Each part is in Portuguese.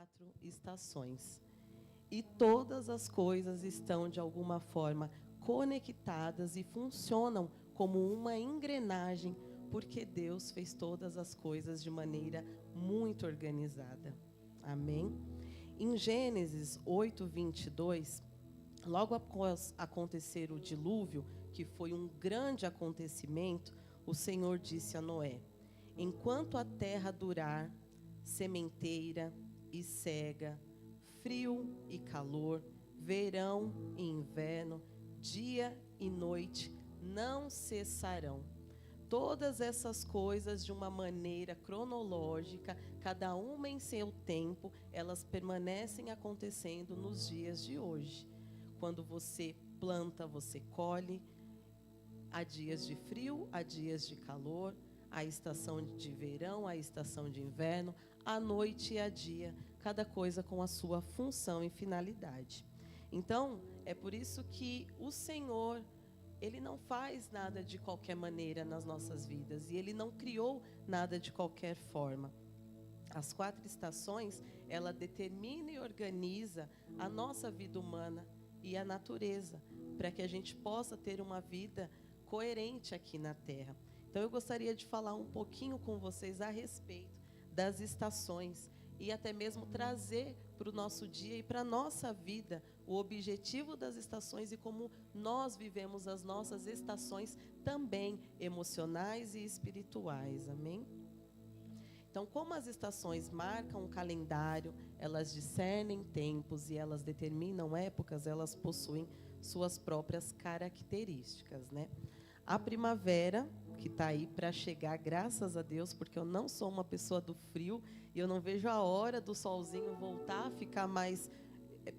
4 estações. E todas as coisas estão, de alguma forma, conectadas e funcionam como uma engrenagem, porque Deus fez todas as coisas de maneira muito organizada. Amém? Em Gênesis 8:22, logo após acontecer o dilúvio, que foi um grande acontecimento, o Senhor disse a Noé: enquanto a terra durar, sementeira e cega, frio e calor, verão e inverno, dia e noite não cessarão. Todas essas coisas, de uma maneira cronológica, cada uma em seu tempo, elas permanecem acontecendo nos dias de hoje. Quando você planta, você colhe. Há dias de frio, há dias de calor, a estação de verão, a estação de inverno, a noite e a dia, cada coisa com a sua função e finalidade. Então, é por isso que o Senhor, Ele não faz nada de qualquer maneira nas nossas vidas, e Ele não criou nada de qualquer forma. As 4 estações, ela determina e organiza a nossa vida humana e a natureza, para que a gente possa ter uma vida coerente aqui na Terra. Então eu gostaria de falar um pouquinho com vocês a respeito das estações e até mesmo trazer para o nosso dia e para a nossa vida o objetivo das estações e como nós vivemos as nossas estações também emocionais e espirituais. Amém? Então, como as estações marcam um calendário, elas discernem tempos e elas determinam épocas, elas possuem suas próprias características, né? A primavera, que está aí para chegar, graças a Deus, porque eu não sou uma pessoa do frio e eu não vejo a hora do solzinho voltar a ficar mais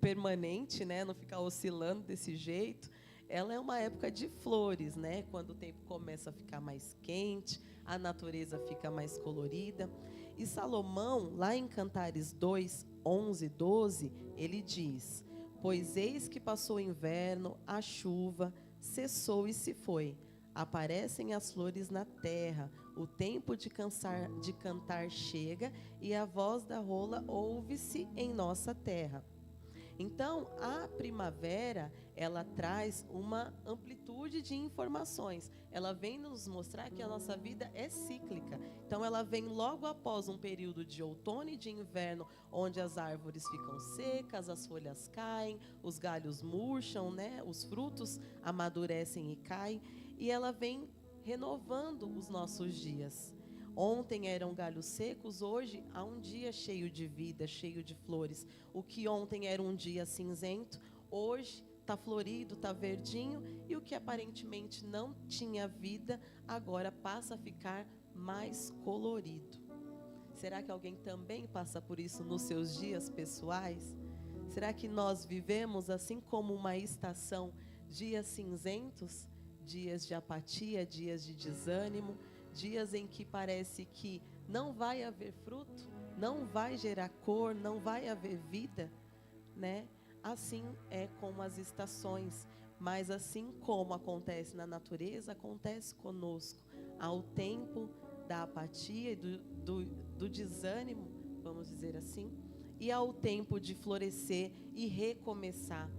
permanente, né? Não ficar oscilando desse jeito. Ela é uma época de flores, né? Quando o tempo começa a ficar mais quente, a natureza fica mais colorida. E Salomão, lá em Cantares 2, 11, 12, ele diz: pois eis que passou o inverno, a chuva cessou e se foi. Aparecem as flores na terra, o tempo de cantar chega, e a voz da rola ouve-se em nossa terra. Então, a primavera, ela traz uma amplitude de informações. Ela vem nos mostrar que a nossa vida é cíclica. Então, ela vem logo após um período de outono e de inverno, onde as árvores ficam secas, as folhas caem, os galhos murcham, né? Os frutos amadurecem e caem. E ela vem renovando os nossos dias. Ontem eram galhos secos, hoje há um dia cheio de vida, cheio de flores. O que ontem era um dia cinzento, hoje está florido, está verdinho. E o que aparentemente não tinha vida, agora passa a ficar mais colorido. Será que alguém também passa por isso nos seus dias pessoais? Será que nós vivemos assim como uma estação, dias cinzentos, dias de apatia, dias de desânimo, dias em que parece que não vai haver fruto, não vai gerar cor, não vai haver vida, né? Assim é como as estações, mas assim como acontece na natureza, acontece conosco. Há o tempo da apatia e do desânimo, vamos dizer assim, e há o tempo de florescer e recomeçar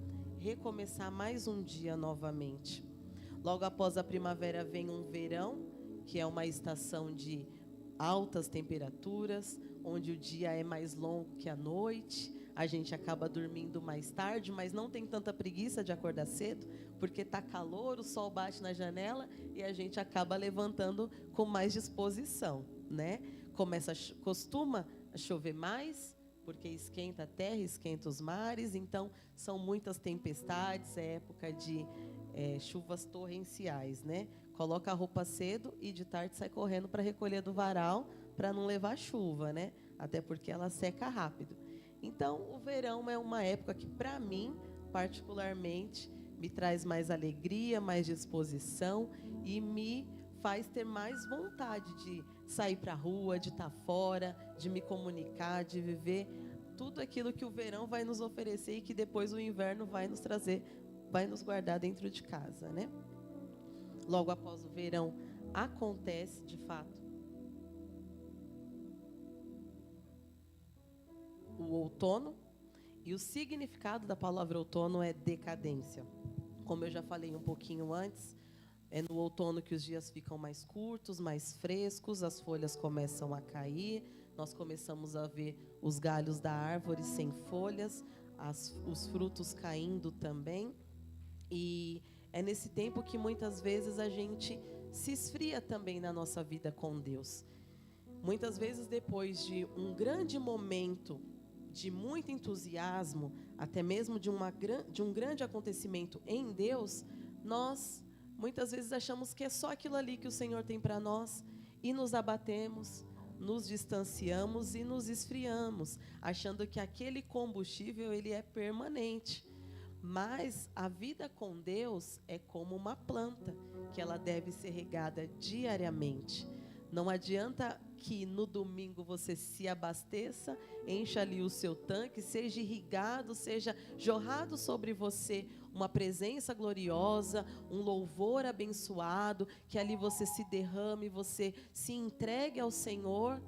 mais um dia novamente. Logo após a primavera vem um verão, que é uma estação de altas temperaturas, onde o dia é mais longo que a noite, a gente acaba dormindo mais tarde, mas não tem tanta preguiça de acordar cedo, porque está calor, o sol bate na janela e a gente acaba levantando com mais disposição, né? Costuma chover mais, porque esquenta a terra, esquenta os mares, então são muitas tempestades, é época de chuvas torrenciais, né? Coloca a roupa cedo e de tarde sai correndo para recolher do varal, para não levar chuva, né? Até porque ela seca rápido. Então, o verão é uma época que, para mim, particularmente, me traz mais alegria, mais disposição e me faz ter mais vontade de sair para a rua, de estar fora, de me comunicar, de viver tudo aquilo que o verão vai nos oferecer e que depois o inverno vai nos trazer, vai nos guardar dentro de casa, né? Logo após o verão, acontece, de fato, o o outono, e o significado da palavra outono é decadência. Como eu já falei um pouquinho antes, é no outono que os dias ficam mais curtos, mais frescos, as folhas começam a cair, nós começamos a ver os galhos da árvore sem folhas, os frutos caindo também. E é nesse tempo que muitas vezes a gente se esfria também na nossa vida com Deus. Muitas vezes, depois de um grande momento de muito entusiasmo, até mesmo de um grande acontecimento em Deus, nós muitas vezes achamos que é só aquilo ali que o Senhor tem para nós e nos abatemos, nos distanciamos e nos esfriamos, achando que aquele combustível ele é permanente. Mas a vida com Deus é como uma planta, que ela deve ser regada diariamente. Não adianta que no domingo você se abasteça, encha ali o seu tanque, seja irrigado, seja jorrado sobre você uma presença gloriosa, um louvor abençoado, que ali você se derrame, você se entregue ao Senhor.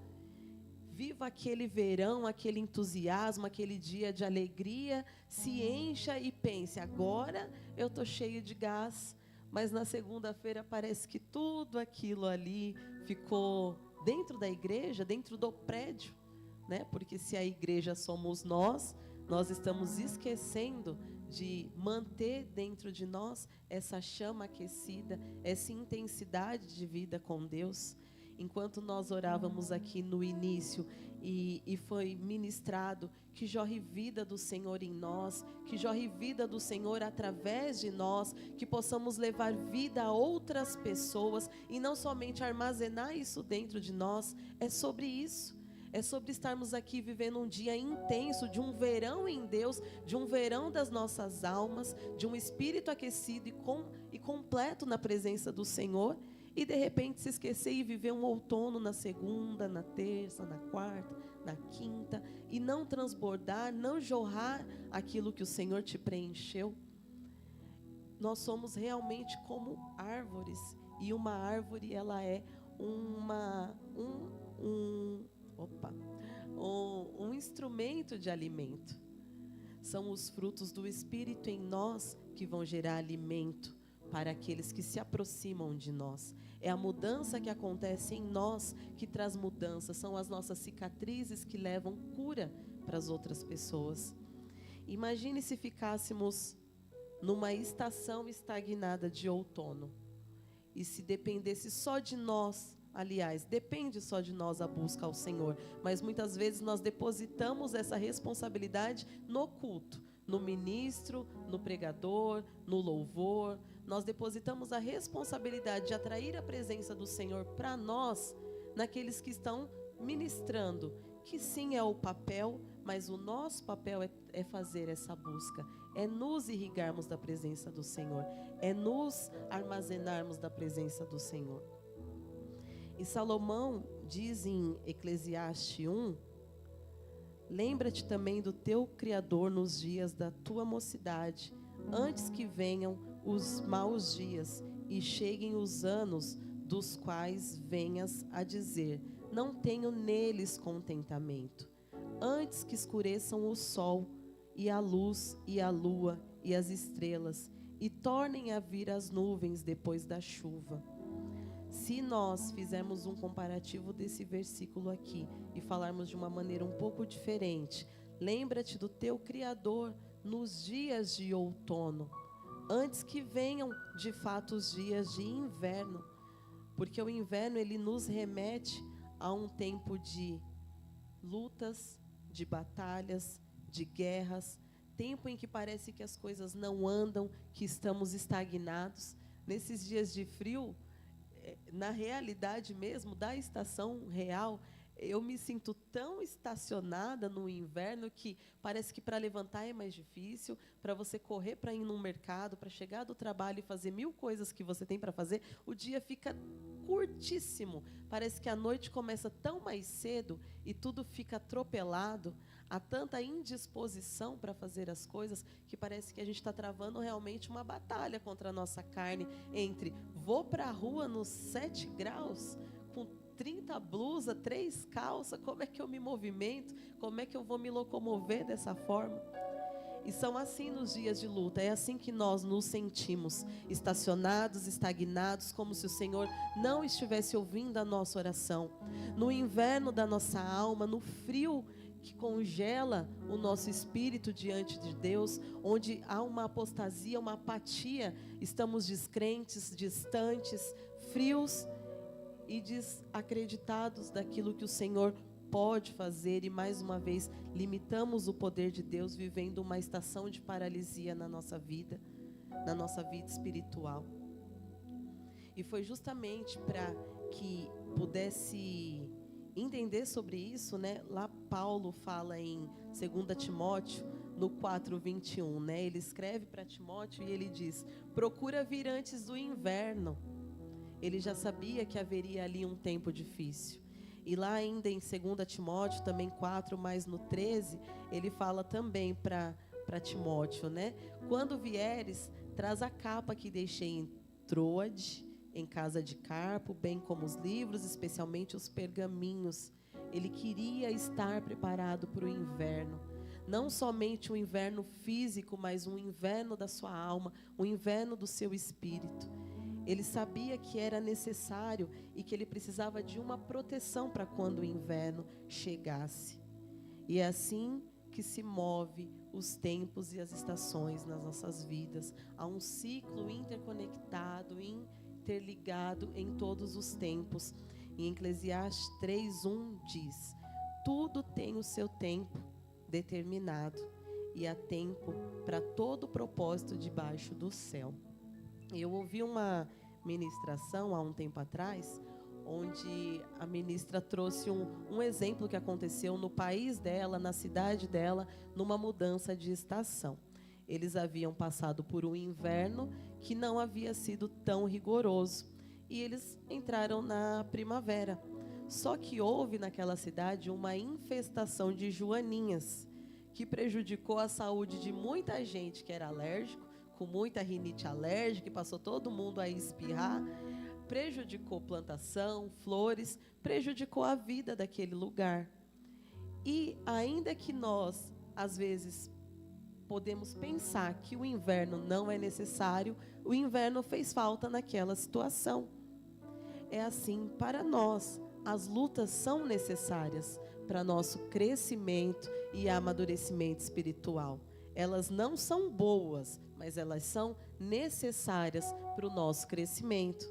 Viva aquele verão, aquele entusiasmo, aquele dia de alegria, se encha e pense, agora eu estou cheio de gás, mas na segunda-feira parece que tudo aquilo ali ficou dentro da igreja, dentro do prédio, né? Porque se a igreja somos nós estamos esquecendo de manter dentro de nós essa chama aquecida, essa intensidade de vida com Deus. Enquanto nós orávamos aqui no início e foi ministrado que jorre vida do Senhor em nós, que jorre vida do Senhor através de nós, que possamos levar vida a outras pessoas e não somente armazenar isso dentro de nós. É sobre isso. É sobre estarmos aqui vivendo um dia intenso, de um verão em Deus, de um verão das nossas almas, de um espírito aquecido e completo na presença do Senhor. E de repente se esquecer e viver um outono na segunda, na terça, na quarta, na quinta, e não transbordar, não jorrar aquilo que o Senhor te preencheu. Nós somos realmente como árvores, e uma árvore ela é um instrumento de alimento. São os frutos do Espírito em nós que vão gerar alimento para aqueles que se aproximam de nós. É a mudança que acontece em nós que traz mudança. São as nossas cicatrizes que levam cura para as outras pessoas. Imagine se ficássemos numa estação estagnada de outono e se dependesse só de nós. Aliás, depende só de nós a busca ao Senhor, mas muitas vezes nós depositamos essa responsabilidade no culto, no ministro, no pregador, no louvor. Nós depositamos a responsabilidade de atrair a presença do Senhor para nós, naqueles que estão ministrando, que sim é o papel, mas o nosso papel é fazer essa busca, é nos irrigarmos da presença do Senhor, é nos armazenarmos da presença do Senhor. E Salomão diz em Eclesiastes 1, lembra-te também do teu Criador nos dias da tua mocidade, antes que venham os maus dias e cheguem os anos dos quais venhas a dizer, não tenho neles contentamento. Antes que escureçam o sol e a luz e a lua e as estrelas e tornem a vir as nuvens depois da chuva. Se nós fizermos um comparativo desse versículo aqui e falarmos de uma maneira um pouco diferente, lembra-te do teu Criador nos dias de outono, antes que venham de fato os dias de inverno, porque o inverno ele nos remete a um tempo de lutas, de batalhas, de guerras, tempo em que parece que as coisas não andam, que estamos estagnados. Nesses dias de frio, na realidade mesmo, da estação real, eu me sinto tão estacionada no inverno que parece que para levantar é mais difícil, para você correr para ir num mercado, para chegar do trabalho e fazer 1000 coisas que você tem para fazer, o dia fica curtíssimo. Parece que a noite começa tão mais cedo e tudo fica atropelado. Há tanta indisposição para fazer as coisas que parece que a gente está travando realmente uma batalha contra a nossa carne entre vou para a rua nos 7 graus, com 30 blusas, 3 calças, como é que eu me movimento? Como é que eu vou me locomover dessa forma? E são assim nos dias de luta, é assim que nós nos sentimos, estacionados, estagnados, como se o Senhor não estivesse ouvindo a nossa oração. No inverno da nossa alma, no frio que congela o nosso espírito diante de Deus, onde há uma apostasia, uma apatia, estamos descrentes, distantes, frios e desacreditados daquilo que o Senhor pode fazer, e mais uma vez limitamos o poder de Deus, vivendo uma estação de paralisia na nossa vida espiritual. E foi justamente para que pudesse entender sobre isso, né? Lá Paulo fala em 2 Timóteo, no 4:21, né? Ele escreve para Timóteo e ele diz: procura vir antes do inverno. Ele já sabia que haveria ali um tempo difícil. E lá ainda em 2 Timóteo, também 4, mas no 13, ele fala também para Timóteo, né? Quando vieres, traz a capa que deixei em Troade, em casa de Carpo, bem como os livros, especialmente os pergaminhos. Ele queria estar preparado para o inverno. Não somente um inverno físico, mas um inverno da sua alma, um inverno do seu espírito. Ele sabia que era necessário e que ele precisava de uma proteção para quando o inverno chegasse. E é assim que se move os tempos e as estações nas nossas vidas. Há um ciclo interconectado, interligado em todos os tempos. Em Eclesiastes 3:1 diz: tudo tem o seu tempo determinado e há tempo para todo propósito debaixo do céu. Eu ouvi uma ministração há um tempo atrás, onde a ministra trouxe um exemplo que aconteceu no país dela, na cidade dela, numa mudança de estação. Eles haviam passado por um inverno que não havia sido tão rigoroso e eles entraram na primavera. Só que houve naquela cidade uma infestação de joaninhas que prejudicou a saúde de muita gente que era alérgico, com muita rinite alérgica, e passou todo mundo a espirrar, prejudicou plantação, flores, prejudicou a vida daquele lugar. E ainda que nós, às vezes, podemos pensar que o inverno não é necessário, o inverno fez falta naquela situação. É assim para nós, as lutas são necessárias para nosso crescimento e amadurecimento espiritual. Elas não são boas, mas elas são necessárias para o nosso crescimento.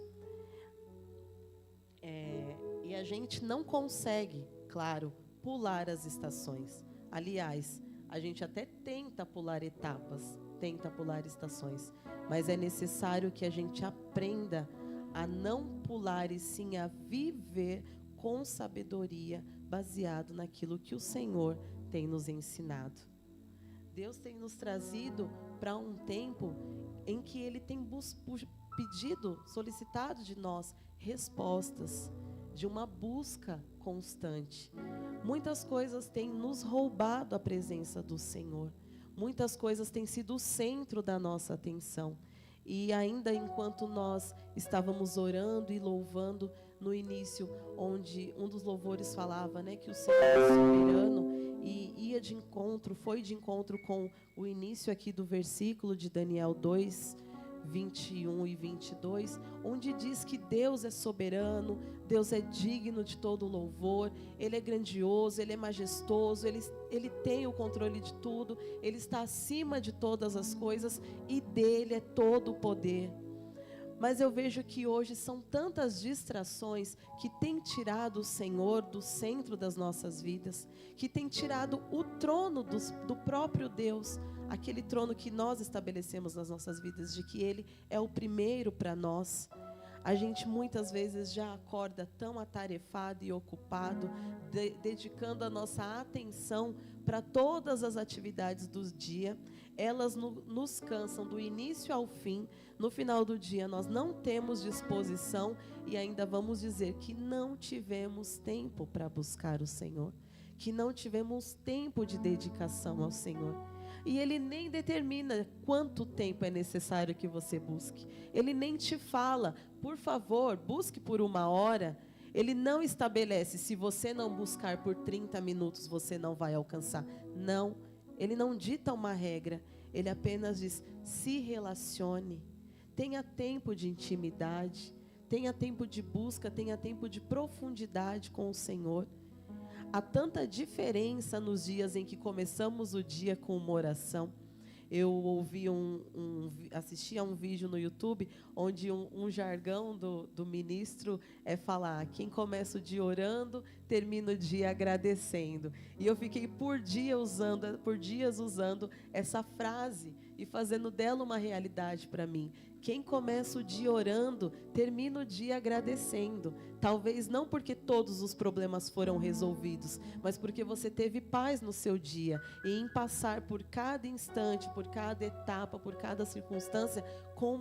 E a gente não consegue, claro, pular as estações. Aliás, a gente até tenta pular etapas, tenta pular estações, mas é necessário que a gente aprenda a não pular e sim a viver com sabedoria, baseado naquilo que o Senhor tem nos ensinado. Deus tem nos trazido para um tempo em que Ele tem pedido, solicitado de nós respostas, de uma busca constante. Muitas coisas têm nos roubado a presença do Senhor. Muitas coisas têm sido o centro da nossa atenção. E ainda enquanto nós estávamos orando e louvando no início, onde um dos louvores falava, né, que o Senhor é soberano, e ia de encontro, foi de encontro com o início aqui do versículo de Daniel 2:21 e 22, onde diz que Deus é soberano, Deus é digno de todo louvor, Ele é grandioso, Ele é majestoso, Ele tem o controle de tudo, Ele está acima de todas as coisas e dele é todo o poder. Mas eu vejo que hoje são tantas distrações que têm tirado o Senhor do centro das nossas vidas, que têm tirado o trono do próprio Deus, aquele trono que nós estabelecemos nas nossas vidas, de que Ele é o primeiro para nós. A gente muitas vezes já acorda tão atarefado e ocupado, dedicando a nossa atenção para todas as atividades do dia. Elas nos cansam do início ao fim. No final do dia nós não temos disposição e ainda vamos dizer que não tivemos tempo para buscar o Senhor, que não tivemos tempo de dedicação ao Senhor. E Ele nem determina quanto tempo é necessário que você busque. Ele nem te fala, por favor, busque por 1 hora. Ele não estabelece, se você não buscar por 30 minutos, você não vai alcançar. Não, ele não dita uma regra. Ele apenas diz, se relacione. Tenha tempo de intimidade. Tenha tempo de busca, tenha tempo de profundidade com o Senhor. Há tanta diferença nos dias em que começamos o dia com uma oração. Eu ouvi assisti a um vídeo no YouTube onde um jargão do ministro é falar: quem começa o dia orando, termina o dia agradecendo. E eu fiquei por dias usando essa frase e fazendo dela uma realidade para mim. Quem começa o dia orando, termina o dia agradecendo. Talvez não porque todos os problemas foram resolvidos, mas porque você teve paz no seu dia. E em passar por cada instante, por cada etapa, por cada circunstância, com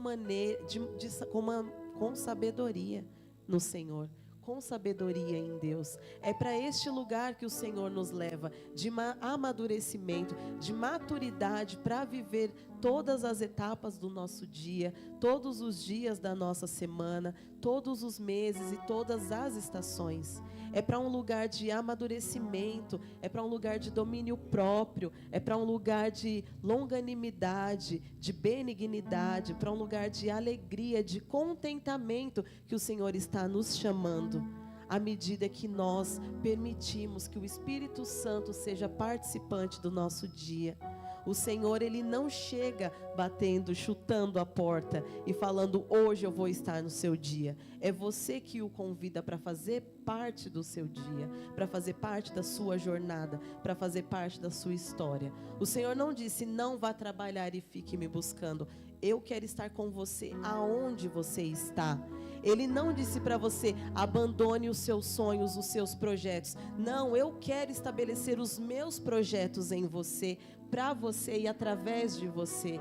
sabedoria no Senhor. Com sabedoria em Deus. É para este lugar que o Senhor nos leva, de amadurecimento, de maturidade, para viver todas as etapas do nosso dia, todos os dias da nossa semana, todos os meses e todas as estações. É para um lugar de amadurecimento, é para um lugar de domínio próprio, é para um lugar de longanimidade, de benignidade, para um lugar de alegria, de contentamento que o Senhor está nos chamando. À medida que nós permitimos que o Espírito Santo seja participante do nosso dia. O Senhor, Ele não chega batendo, chutando a porta e falando, hoje eu vou estar no seu dia. É você que o convida para fazer parte do seu dia, para fazer parte da sua jornada, para fazer parte da sua história. O Senhor não disse, não vá trabalhar e fique me buscando. Eu quero estar com você aonde você está. Ele não disse para você, abandone os seus sonhos, os seus projetos. Não, eu quero estabelecer os meus projetos em você, para você e através de você.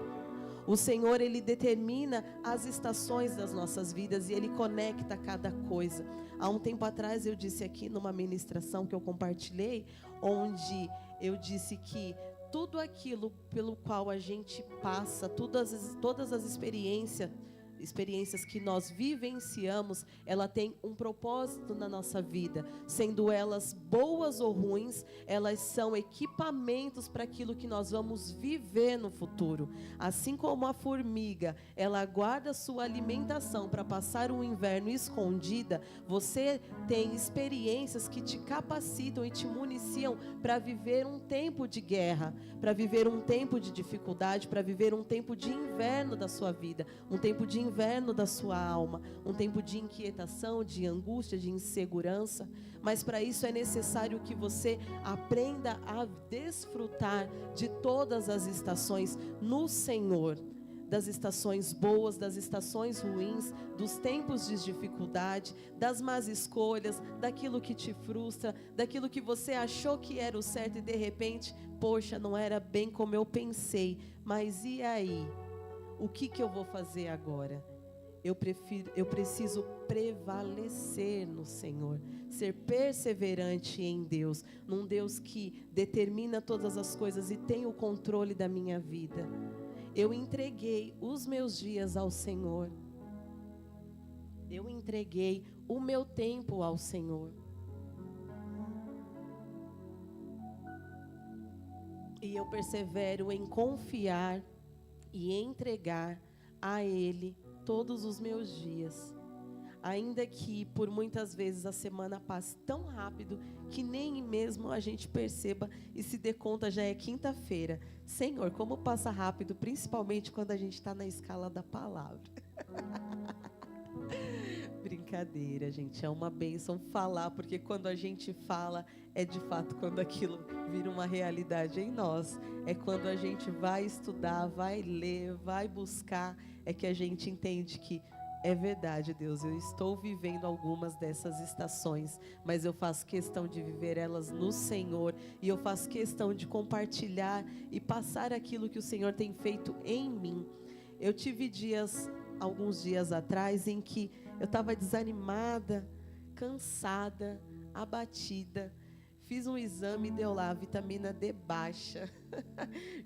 O Senhor, Ele determina as estações das nossas vidas e Ele conecta cada coisa. Há um tempo atrás eu disse aqui numa ministração que eu compartilhei, onde eu disse que tudo aquilo pelo qual a gente passa, todas as experiências que nós vivenciamos, ela tem um propósito na nossa vida, sendo elas boas ou ruins, elas são equipamentos para aquilo que nós vamos viver no futuro. Assim como a formiga, ela guarda sua alimentação para passar o inverno escondida, você tem experiências que te capacitam e te municiam para viver um tempo de guerra, para viver um tempo de dificuldade, para viver um tempo de inverno da sua vida, um tempo de inverno da sua alma, um tempo de inquietação, de angústia, de insegurança. Mas para isso é necessário que você aprenda a desfrutar de todas as estações no Senhor, das estações boas, das estações ruins, dos tempos de dificuldade, das más escolhas, daquilo que te frustra, daquilo que você achou que era o certo e de repente, poxa, não era bem como eu pensei, mas e aí? O que eu vou fazer agora? Eu preciso prevalecer no Senhor, ser perseverante em Deus, num Deus que determina todas as coisas e tem o controle da minha vida. Eu entreguei os meus dias ao Senhor. Eu entreguei o meu tempo ao Senhor. E eu persevero em confiar e entregar a Ele todos os meus dias. Ainda que por muitas vezes a semana passe tão rápido que nem mesmo a gente perceba e se dê conta, já é quinta-feira. Senhor, como passa rápido, principalmente quando a gente está na escala da palavra. Brincadeira, gente, é uma bênção falar, porque quando a gente fala, é de fato quando aquilo vira uma realidade em nós. É quando a gente vai estudar, vai ler, vai buscar, é que a gente entende que é verdade, Deus, eu estou vivendo algumas dessas estações, mas eu faço questão de viver elas no Senhor, e eu faço questão de compartilhar e passar aquilo que o Senhor tem feito em mim. Eu tive alguns dias atrás, em que eu estava desanimada, cansada, abatida. Fiz um exame e deu lá vitamina D baixa.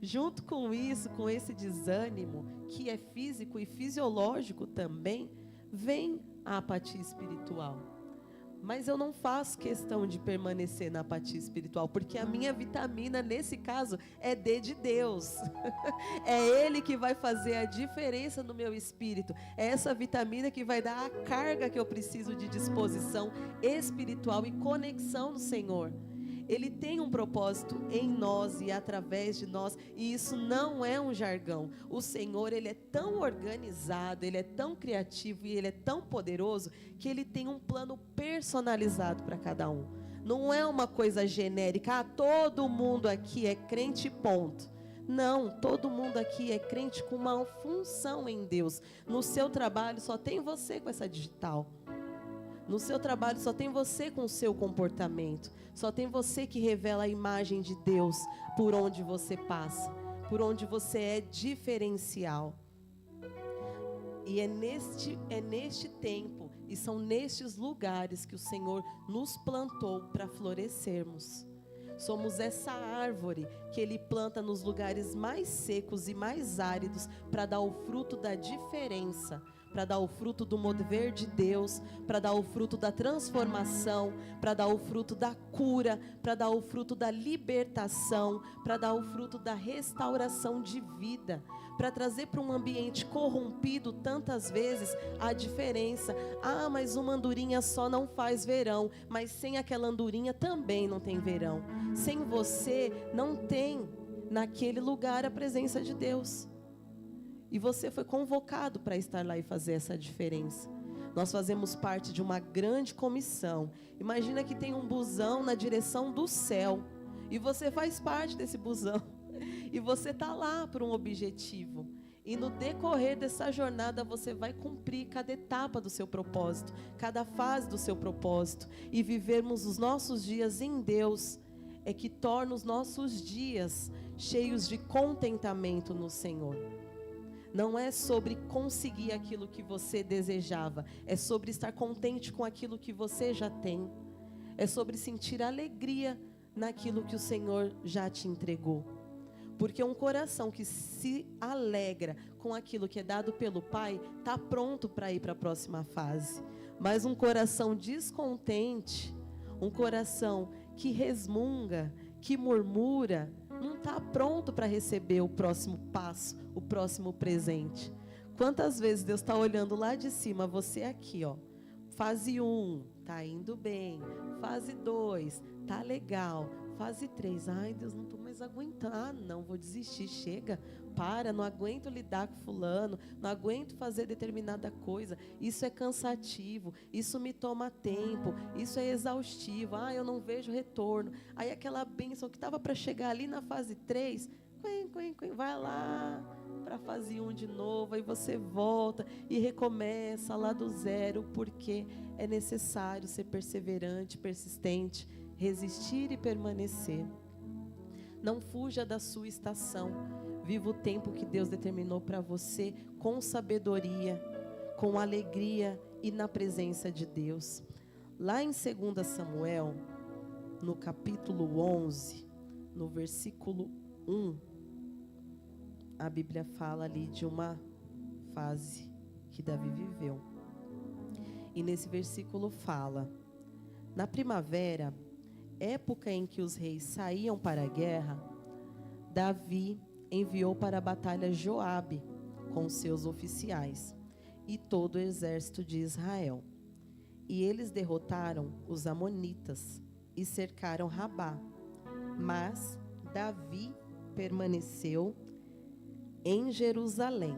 Junto com isso, com esse desânimo, que é físico e fisiológico também, vem a apatia espiritual. Mas eu não faço questão de permanecer na apatia espiritual, porque a minha vitamina, nesse caso, é de Deus. É Ele que vai fazer a diferença no meu espírito. É essa vitamina que vai dar a carga que eu preciso de disposição espiritual e conexão no Senhor. Ele tem um propósito em nós e através de nós, e isso não é um jargão. O Senhor, Ele é tão organizado, Ele é tão criativo e Ele é tão poderoso que Ele tem um plano personalizado para cada um. Não é uma coisa genérica, todo mundo aqui é crente, ponto. Não, todo mundo aqui é crente com uma função em Deus. No seu trabalho só tem você com essa digital. No seu trabalho só tem você com o seu comportamento. Só tem você que revela a imagem de Deus por onde você passa, por onde você é diferencial. E é neste tempo e são nestes lugares que o Senhor nos plantou para florescermos. Somos essa árvore que Ele planta nos lugares mais secos e mais áridos para dar o fruto da diferença, para dar o fruto do mover de Deus, para dar o fruto da transformação, para dar o fruto da cura, para dar o fruto da libertação, para dar o fruto da restauração de vida, para trazer para um ambiente corrompido tantas vezes a diferença. Ah, mas uma andorinha só não faz verão, mas sem aquela andorinha também não tem verão. Sem você não tem naquele lugar a presença de Deus. E você foi convocado para estar lá e fazer essa diferença. Nós fazemos parte de uma grande comissão. Imagina que tem um busão na direção do céu. E você faz parte desse busão. E você está lá por um objetivo. E no decorrer dessa jornada você vai cumprir cada etapa do seu propósito. Cada fase do seu propósito. E vivermos os nossos dias em Deus é que torna os nossos dias cheios de contentamento no Senhor. Não é sobre conseguir aquilo que você desejava. É sobre estar contente com aquilo que você já tem. É sobre sentir alegria naquilo que o Senhor já te entregou. Porque um coração que se alegra com aquilo que é dado pelo Pai, está pronto para ir para a próxima fase. Mas um coração descontente, um coração que resmunga, que murmura, não está pronto para receber o próximo passo, o próximo presente. Quantas vezes Deus está olhando lá de cima, você aqui, ó, fase 1, está indo bem, fase 2, está legal, fase 3, ai Deus, não estou mais aguentando, ah não, vou desistir, chega, para, não aguento lidar com fulano, não aguento fazer determinada coisa, isso é cansativo, isso me toma tempo, isso é exaustivo, ah, eu não vejo retorno. Aí aquela bênção que estava para chegar ali na fase 3, vai lá para a fase 1 de novo, aí você volta e recomeça lá do zero, porque é necessário ser perseverante, persistente, resistir e permanecer. Não fuja da sua estação. Viva o tempo que Deus determinou para você com sabedoria, com alegria e na presença de Deus. Lá em 2 Samuel, no capítulo 11, no versículo 1, a Bíblia fala ali de uma fase que Davi viveu. E nesse versículo fala: na primavera, época em que os reis saíam para a guerra, Davi enviou para a batalha Joabe com seus oficiais e todo o exército de Israel. E eles derrotaram os amonitas e cercaram Rabá. Mas Davi permaneceu em Jerusalém.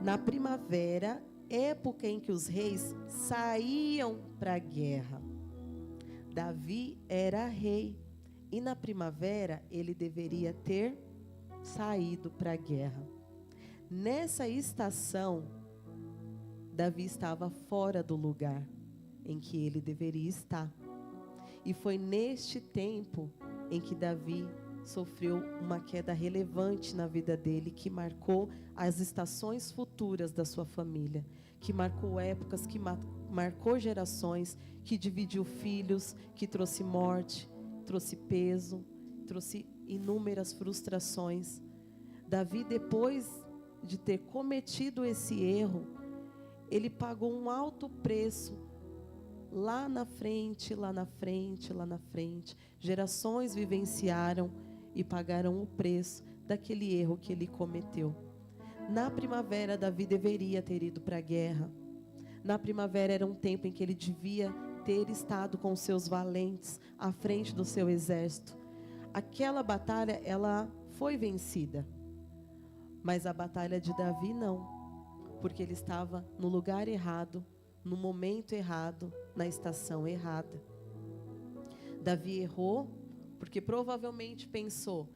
Na primavera, época em que os reis saíam para a guerra, Davi era rei. E na primavera ele deveria ter saído para a guerra. Nessa estação, Davi estava fora do lugar em que ele deveria estar. E foi neste tempo em que Davi sofreu uma queda relevante na vida dele, que marcou as estações futuras da sua família, que marcou épocas, que marcou gerações, que dividiu filhos, que trouxe morte, trouxe peso, trouxe inúmeras frustrações. Davi, depois de ter cometido esse erro, ele pagou um alto preço lá na frente, lá na frente, lá na frente. Gerações vivenciaram e pagaram o preço daquele erro que ele cometeu. Na primavera, Davi deveria ter ido para a guerra. Na primavera era um tempo em que ele devia ter estado com os seus valentes à frente do seu exército. Aquela batalha, ela foi vencida. Mas a batalha de Davi não, porque ele estava no lugar errado, no momento errado, na estação errada. Davi errou porque provavelmente pensou: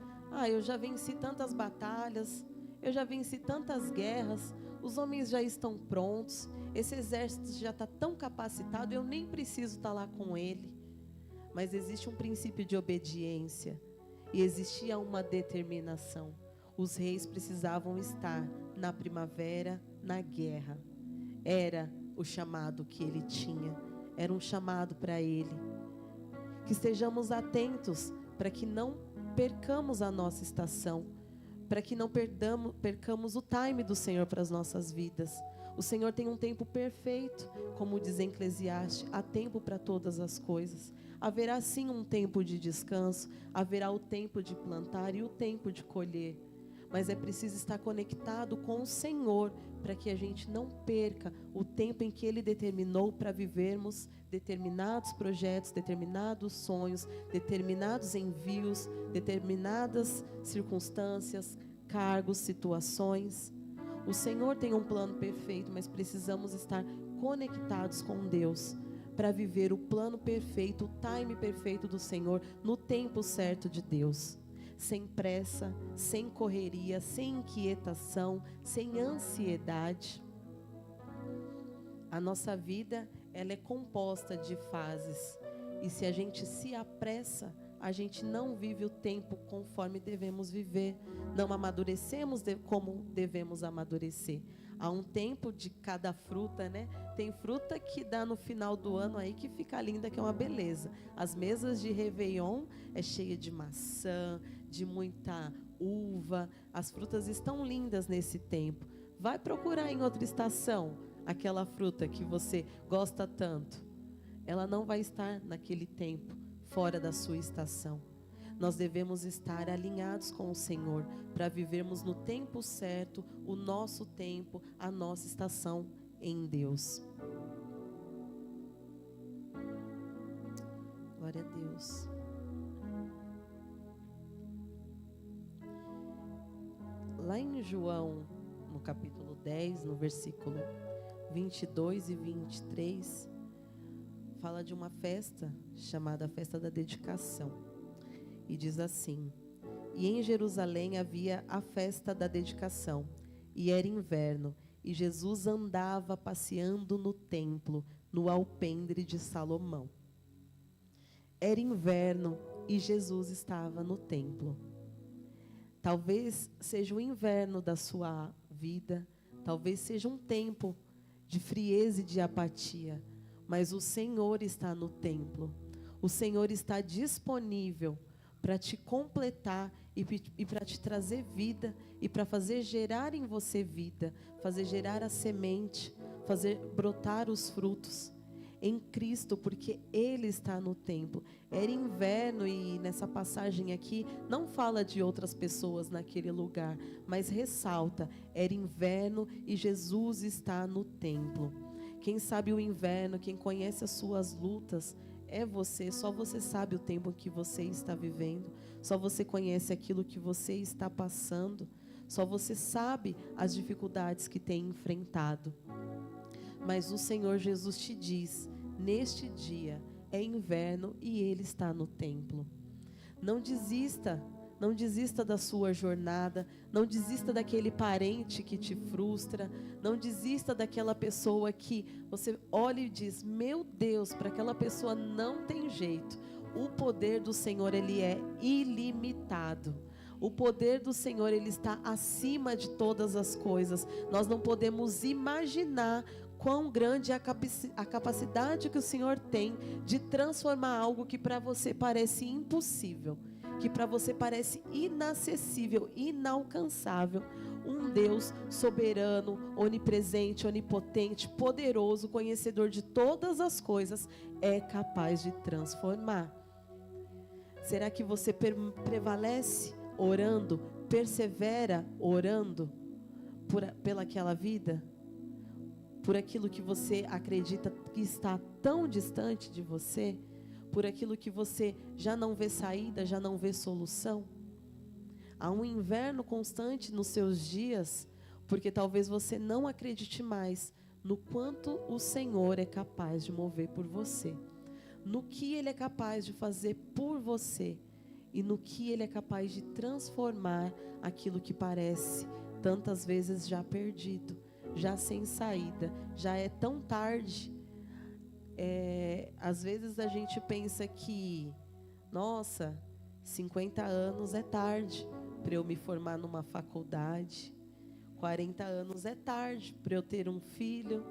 eu já venci tantas batalhas, eu já venci tantas guerras, os homens já estão prontos, esse exército já está tão capacitado, eu nem preciso estar lá com ele. Mas existe um princípio de obediência e existia uma determinação. Os reis precisavam estar na primavera, na guerra. Era o chamado que ele tinha, era um chamado para ele. Que estejamos atentos para que não percamos a nossa estação, para que não percamos o time do Senhor para as nossas vidas. O Senhor tem um tempo perfeito, como diz em Eclesiastes, há tempo para todas as coisas. Haverá sim um tempo de descanso, haverá o tempo de plantar e o tempo de colher. Mas é preciso estar conectado com o Senhor para que a gente não perca o tempo em que Ele determinou para vivermos determinados projetos, determinados sonhos, determinados envios, determinadas circunstâncias, cargos, situações. O Senhor tem um plano perfeito, mas precisamos estar conectados com Deus para viver o plano perfeito, o time perfeito do Senhor, no tempo certo de Deus. Sem pressa, sem correria, sem inquietação, sem ansiedade. A nossa vida, ela é composta de fases. E se a gente se apressa, a gente não vive o tempo conforme devemos viver. Não amadurecemos como devemos amadurecer. Há um tempo de cada fruta, né? Tem fruta que dá no final do ano aí que fica linda, que é uma beleza. As mesas de Réveillon é cheia de maçã, de muita uva. As frutas estão lindas nesse tempo. Vai procurar em outra estação aquela fruta que você gosta tanto. Ela não vai estar naquele tempo, fora da sua estação. Nós devemos estar alinhados com o Senhor para vivermos no tempo certo, o nosso tempo, a nossa estação em Deus. Glória a Deus. Lá em João, no capítulo 10, no versículo 22 e 23, fala de uma festa chamada Festa da Dedicação. E diz assim: e em Jerusalém havia a festa da dedicação, e era inverno, e Jesus andava passeando no templo, no alpendre de Salomão. Era inverno e Jesus estava no templo. Talvez seja o inverno da sua vida, talvez seja um tempo de frieza e de apatia, mas o Senhor está no templo. O Senhor está disponível para te completar e para te trazer vida e para fazer gerar em você vida, fazer gerar a semente, fazer brotar os frutos em Cristo, porque Ele está no templo. Era inverno e nessa passagem aqui não fala de outras pessoas naquele lugar, mas ressalta, era inverno e Jesus está no templo. Quem sabe o inverno, quem conhece as suas lutas, é você. Só você sabe o tempo que você está vivendo, só você conhece aquilo que você está passando, só você sabe as dificuldades que tem enfrentado. Mas o Senhor Jesus te diz, neste dia é inverno e Ele está no templo. Não desista, não desista da sua jornada, não desista daquele parente que te frustra, não desista daquela pessoa que você olha e diz, meu Deus, para aquela pessoa não tem jeito. O poder do Senhor, Ele é ilimitado. O poder do Senhor, Ele está acima de todas as coisas. Nós não podemos imaginar quão grande é a capacidade que o Senhor tem de transformar algo que para você parece impossível, que para você parece inacessível, inalcançável. um Deus soberano, onipresente, onipotente, poderoso, conhecedor de todas as coisas, é capaz de transformar. Será que você prevalece orando, persevera orando pelaquela vida? Por aquilo que você acredita que está tão distante de você? Por aquilo que você já não vê saída, já não vê solução? Há um inverno constante nos seus dias, porque talvez você não acredite mais no quanto o Senhor é capaz de mover por você, no que Ele é capaz de fazer por você e no que Ele é capaz de transformar aquilo que parece tantas vezes já perdido, já sem saída, já é tão tarde. Às vezes a gente pensa que, nossa, 50 anos é tarde para eu me formar numa faculdade, 40 anos é tarde para eu ter um filho,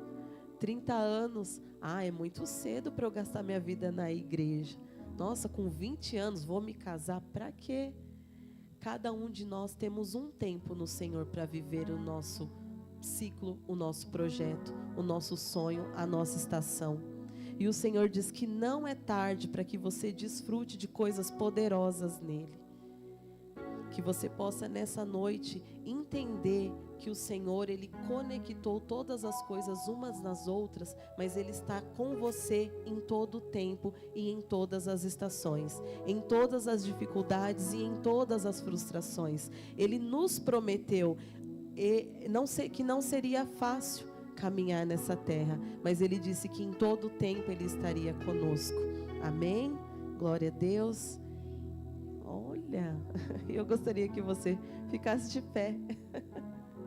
30 anos, é muito cedo para eu gastar minha vida na igreja. Nossa, com 20 anos vou me casar, para quê? Cada um de nós temos um tempo no Senhor para viver o nosso ciclo, o nosso projeto, o nosso sonho, a nossa estação. E o Senhor diz que não é tarde para que você desfrute de coisas poderosas nele. Que você possa nessa noite entender que o Senhor, Ele conectou todas as coisas umas nas outras, mas Ele está com você em todo o tempo e em todas as estações, em todas as dificuldades e em todas as frustrações. Ele nos prometeu que não seria fácil caminhar nessa terra, mas Ele disse que em todo o tempo Ele estaria conosco. Amém? Glória a Deus. Olha, eu gostaria que você ficasse de pé.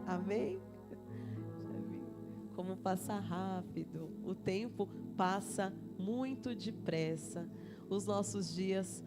Amém? Como passa rápido, o tempo passa muito depressa. Os nossos dias